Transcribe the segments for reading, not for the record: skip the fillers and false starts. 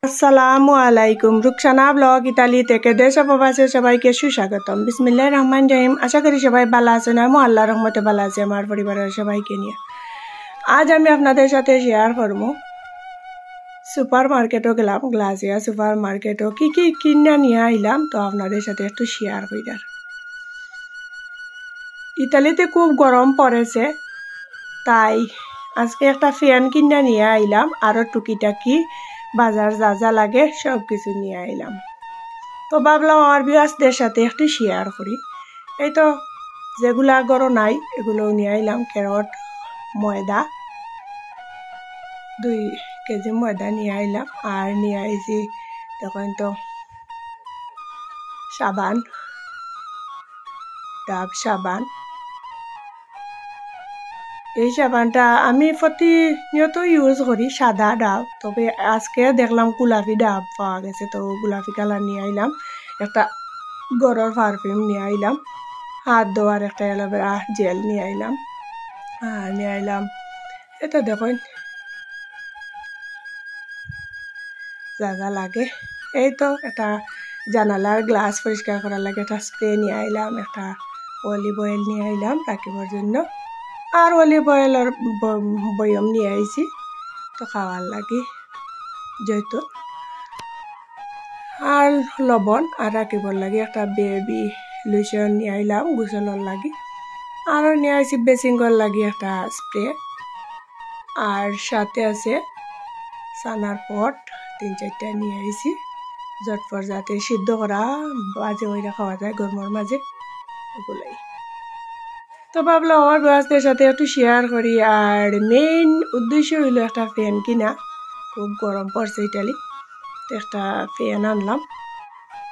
আসসালামু আলাইকুম। Rukhsana blog Italy থেকে দেশ প্রবাসে সবাইকে সুস্বাগতম। বিসমিল্লাহির রহমানির রহিম। আশা করি সবাই ভালো আছেন। আমি আল্লাহর রহমতে ভালো আছি আমার পরিবারের সবাইকে নিয়ে। আজ আমি আপনাদের সাথে শেয়ার করব সুপার মার্কেটও গেলাম, গ্লাসিয়া সুপার মার্কেটও কি কি কিনা নিয়ে আইলাম, তো আপনাদের সাথে একটু শেয়ার কইরার। ইতালিতে খুব গরম পড়েছে, তাই আজকে একটা ফ্যান কিনা নিয়ে আইলাম, আরও টুকিটাকি বাজার যা যা লাগে সব কিছু নিয়ে আইলাম। তো ভাবলাম আমার ভিউয়ার্সদের সাথে একটু শেয়ার করি। এই তো যেগুলা গরো নাই এগুলো নিয়ে আইলাম। ক্যারট, ময়দা 2 কেজি ময়দা নিয়ে আইলাম। আর নিয়ে আইছি তখন তো সাবান, ডাব সাবান। এই সাবানটা আমি প্রতিনিয়ত ইউজ করি, সাদা ডাব, তবে আজকে দেখলাম গোলাপি ডাব পাওয়া গেছে, তো গোলাপি কালার নিয়ে আইলাম। একটা গরর পারফিউম নিয়ে আইলাম। হাত ধোয়ার একটা অ্যালোভেরা জেল নিয়ে আইলাম। আর নিয়ে আইলাম এটা দেখুন যা যা লাগে। এই তো একটা জানালার গ্লাস পরিষ্কার করার লাগে একটা স্প্রে নিয়ে আইলাম। একটা অলিভ অয়েল নিয়ে আইলাম রাখিবার জন্য। আর অলিভ অয়েলের বয়ম নিয়ে আইছি তো খাওয়ার লাগে যেহেতু। আর লবণ আর রাখিবার লাগে একটা বেবি লোশন নিয়ে আইলাম গোসলের লাগে। আরও নিয়ে আইছি বেসিংয়ের লাগে একটা স্প্রে। আর সাথে আছে সানার পট 3-4টা নিয়ে আইছি ঝটপট যাতে সিদ্ধ করা বাজে ওইটা খাওয়া যায় গরমের মাঝে, ওগুলাই। তো ভাবলাম আমার ভিউয়ার্সদের সাথে একটু শেয়ার করি। আর মেইন উদ্দেশ্য হইলো একটা ফ্যান কিনা, খুব গরম পড়ছে ইটালি, তো একটা ফ্যান আনলাম।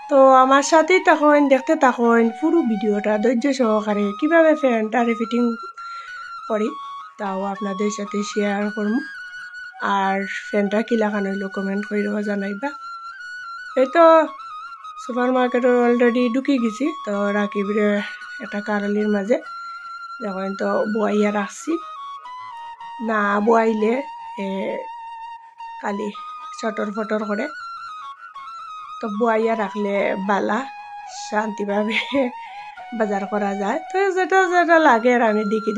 তো আমার সাথেই তখন দেখতে তখন পুরো ভিডিওটা ধৈর্য সহকারে কিভাবে ফ্যানটা ফিটিং করি তাও আপনাদের সাথে শেয়ার করব। আর ফ্যানটা কি লাগানো হইলো কমেন্ট করে জানাইবা। এই তো সুপার মার্কেটে অলরেডি ঢুকে গেছি, তো রাকিবরে একটা কারলির মাঝে যখন তো বয়াইয়া রাখছি, না বয়াইলে খালি চটর ফটর করে, তো বয়াইয়া রাখলে বালা শান্তিভাবে বাজার করা যায়। তো যেটা যেটা লাগে আর আমি দেখি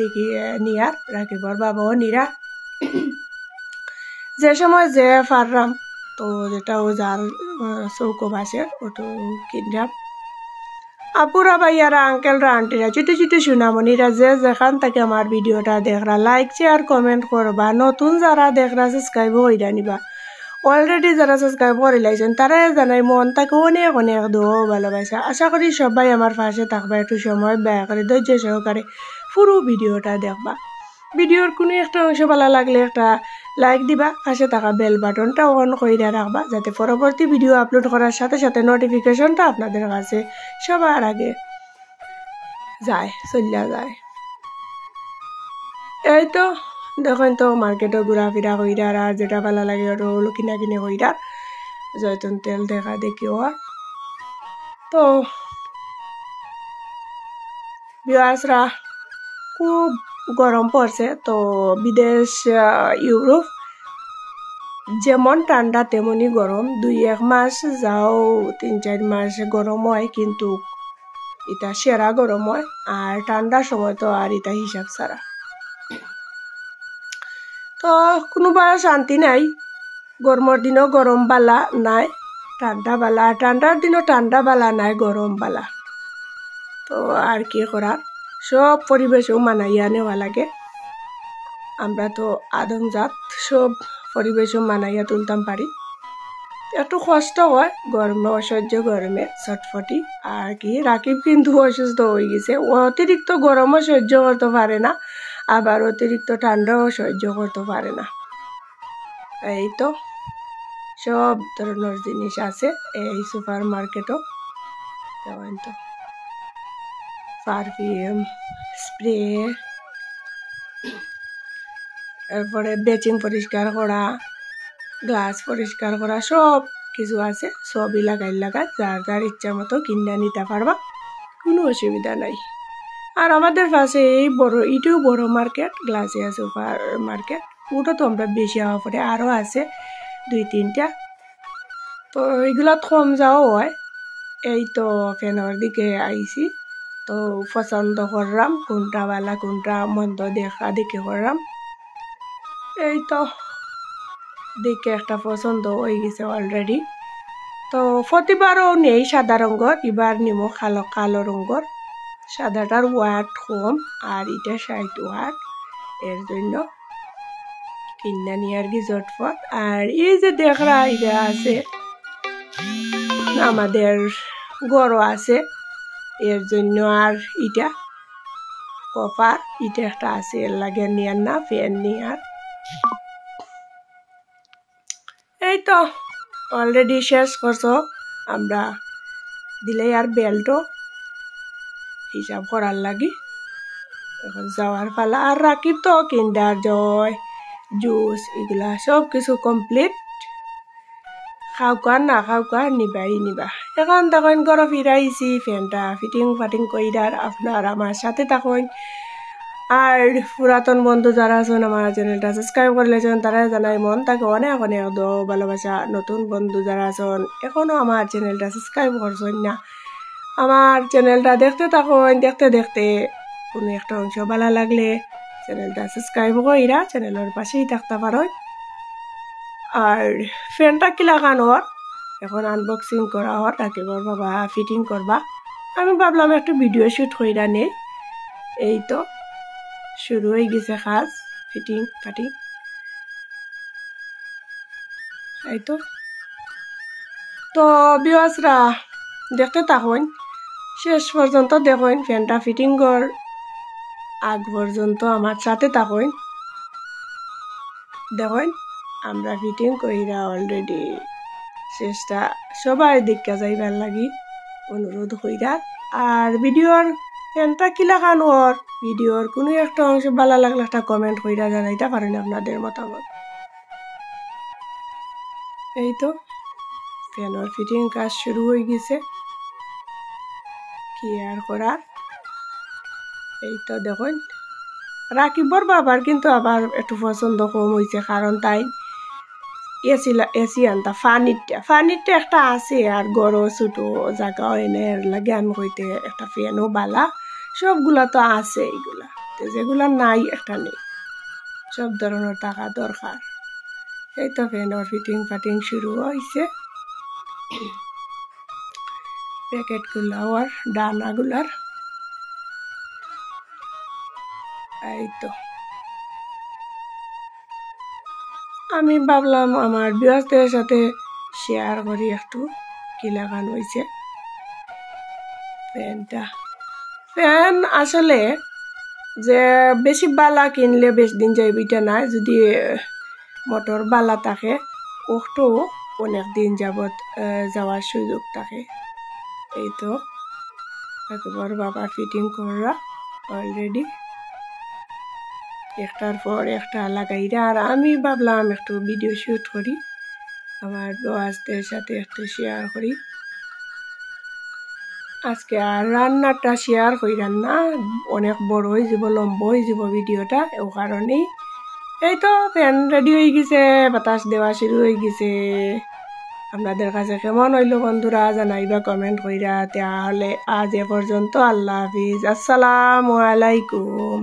নিয়ার রাখিবার বাবাও নিরা যে সময় যে পারলাম, তো যেটা ও যার চৌকো বাসের ওটো কিনলাম। আপুরা ভাইয়ারা আঙ্কেলরা আন্টিরা ছোটো ছোটো সুনামনিরা যে যেখান থেকে আমার ভিডিওটা দেখরা লাইক শেয়ার কমেন্ট করবা। নতুন যারা দেখরা সাবস্ক্রাইব হইরা নিবা। অলরেডি যারা সাবস্ক্রাইব করে লাইছেন তারা জানাই মন তাকে অনেক অনেক দোয়া ভালোবাসা। আশা করি সবাই আমার পাশে থাকবা, একটু সময় ব্যয় করে ধৈর্য সহকারে পুরো ভিডিওটা দেখবা। ভিডিওর কোনো একটা অংশ ভালো লাগলে একটা লাইক দিবা, পাশে থাকা বেল বাটনটা অন করে রাখবা যাতে পরবর্তী ভিডিও আপলোড করার সাথে সাথে নোটিফিকেশনটা আপনাদের কাছে সবার আগে চলে যায়। এই তো দেখেন তো মার্কেটে ঘোরাফেরা কইরার আর যেটা ভালো লাগে ওটা হলো কিনা কিনে কইরার। জয়তুন তেল দেখা দেখি আর তো ভিউয়ার্সরা খুব গরম পড়ছে, তো বিদেশ ইউরোপ যেমন ঠান্ডা তেমনই গরম। 2-1 মাস যাও 3-4 মাস গরম হয়, কিন্তু এটা সেরা গরম হয়। আর ঠান্ডার সময় তো আর এটা হিসাব ছাড়া, তো কোনোবার শান্তি নাই। গরমের দিনও গরম বালা নাই, ঠান্ডা বালা, ঠান্ডার দিনও ঠান্ডা বালা নাই, গরম বালা। তো আর কি করার, সব পরিবেশও মানাইয়া নেওয়া লাগে। আমরা তো আদমজাত, সব পরিবেশও মানাইয়া তুলতাম পারি। একটু কষ্ট হয় গরমে, অসহ্য গরমে ছটফটি। আর কি রাকিব কিন্তু অসুস্থ হয়ে গেছে, অতিরিক্ত গরমও সহ্য করতে পারে না, আবার অতিরিক্ত ঠান্ডাও সহ্য করতে পারে না। এই তো সব ধরনের জিনিস আছে এই সুপার মার্কেটও। তো পারফিউম, স্প্রে, এরপরে বেচিং পরিষ্কার করা, গ্লাস পরিষ্কার করা, সব কিছু আছে। সবই লাগাই যার যার ইচ্ছা মতো কিনে নিতে পারবা, কোনো অসুবিধা নাই। আর আমাদের পাশে এই এটাও বড় মার্কেট, গ্লাসিয়া সুপার মার্কেট, ওটা তো আমরা বেশি হওয়া পরে আরও আছে 2-3টা। তো এগুলা কম যাও হয়। এই তো ফ্যানের দিকে আইছি, তো পছন্দ করলাম কোনটা ভালো কোনটা মন্দ দেখা দেখে করলাম। এই তো দেখে একটা পছন্দ হয়ে গেছে অলরেডি। তো প্রতিবারও নেই সাদা রঙর, এবার নিমো কালো কালো রঙর। সাদাটার ওয়াট কম আর এটা 60 ওয়াট, এর জন্য কিনা নিয়ে আর কি ঝটফট। আর এই যে দেখরা এটা আছে আমাদের গরু আছে, এর জন্য আর এটা কপার এটা একটা আছে, এর লাগে নিয়ার না ফ্যান নিয়ার। এই তো অলরেডি শেষ করছো আমরা দিলে আর বেল্টও হিসাব করার লাগি। এখন যাওয়ার পালা। আর রাকিব তো কিন্ডার জয় জুস এগুলা সব কিছু কমপ্লিট। খাওয়া না খাওয়া নিবা। এখন তখন ঘরে ফিরাইছি, ফ্যানটা ফিটিং ফাটিং কইরার আপনার আমার সাথে তখন। আর পুরাতন বন্ধু যারা আছেন আমার চ্যানেলটা সাবস্ক্রাইব করলেছেন তারা জানাই মন তাকে অনেক অনেক ভালোবাসা। নতুন বন্ধু যারা আছেন এখনো আমার চ্যানেলটা সাবস্ক্রাইব করছেন না, আমার চ্যানেলটা দেখতে থাকুন। দেখতে দেখতে কোনো একটা অংশ ভালো লাগলে চ্যানেলটা সাবস্ক্রাইব কইরা চ্যানেলের পাশেই থাকতে পারেন। আর ফ্যানটা কি লাগানোর এখন আনবক্সিং করা হয়, তাকে বাবা ফিটিং করবা। আমি ভাবলাম একটু ভিডিও শুট কইরা নেই। এই তো শুরু হয়ে গেছে কাজ ফিটিং ফাটিং। এই তো ভিউয়ার্সরা দেখতে থাকুন শেষ পর্যন্ত, দেখুন ফ্যানটা ফিটিং কর আগ পর্যন্ত আমার সাথে থাকুন। দেখুন আমরা ফিটিং কইরা অলরেডি শেষটা সবাই দেখা যাইবার লাগি অনুরোধ কইরা। আর ভিডিওর ফ্যানটা কি লাগানোর ভিডিওর কোনো একটা অংশ ভালো লাগলে একটা কমেন্ট কইরা জানাইতে পারেন আপনাদের মতামত। এই তো ফ্যানের ফিটিং কাজ শুরু হয়ে গেছে কি আর করার। এই তো দেখুন রাকিবর বাবার কিন্তু আবার একটু পছন্দ কম হয়েছে, কারণ তাই এসি আনতা ফানিরটা একটা আছে আর গড় ছোট জায়গা এনে লাগে আমি কইতে একটা ফ্যানও বালা সবগুলা তো আছে, এইগুলা যেগুলা নাই একটা নেই, সব ধরনের টাকা দরকার। এই তো ফ্যানের ফিটিং ফাটিং শুরু হয়েছে, প্যাকেটগুলা আর ডানাগুলার। এই তো আমি ভাবলাম আমার ভিউয়ার্সদের সাথে শেয়ার করি একটু কি লাগানো হয়েছে ফ্যানটা। ফ্যান আসলে যে বেশি বালা কিনলে বেশি দিন যাইবে এটা নাই, যদি মোটর বালা থাকে ওটাও অনেক দিন যাবত যাওয়ার সুযোগ থাকে। এই তো একবার বাবা ফিটিং করা অলরেডি একটার পর একটা লাগাইরা। আর আমি ভাবলাম একটু ভিডিও শুট করি আমার ভিউয়ার্সদের সাথে একটু শেয়ার করি। আজকে আর রান্নাটা শেয়ার কইরাম না, অনেক বড় হয়ে যাব লম্বা হয়ে যাব ভিডিওটা, ও কারণেই। এই তো ফ্যান রেডি হয়ে গেছে, বাতাস দেওয়া শুরু হয়ে গেছে। আপনাদের কাছে কেমন হইলো বন্ধুরা জানাইবা কমেন্ট কইরা। তাহলে আজ এ পর্যন্ত, আল্লাহ হাফিজ, আসসালামু আলাইকুম।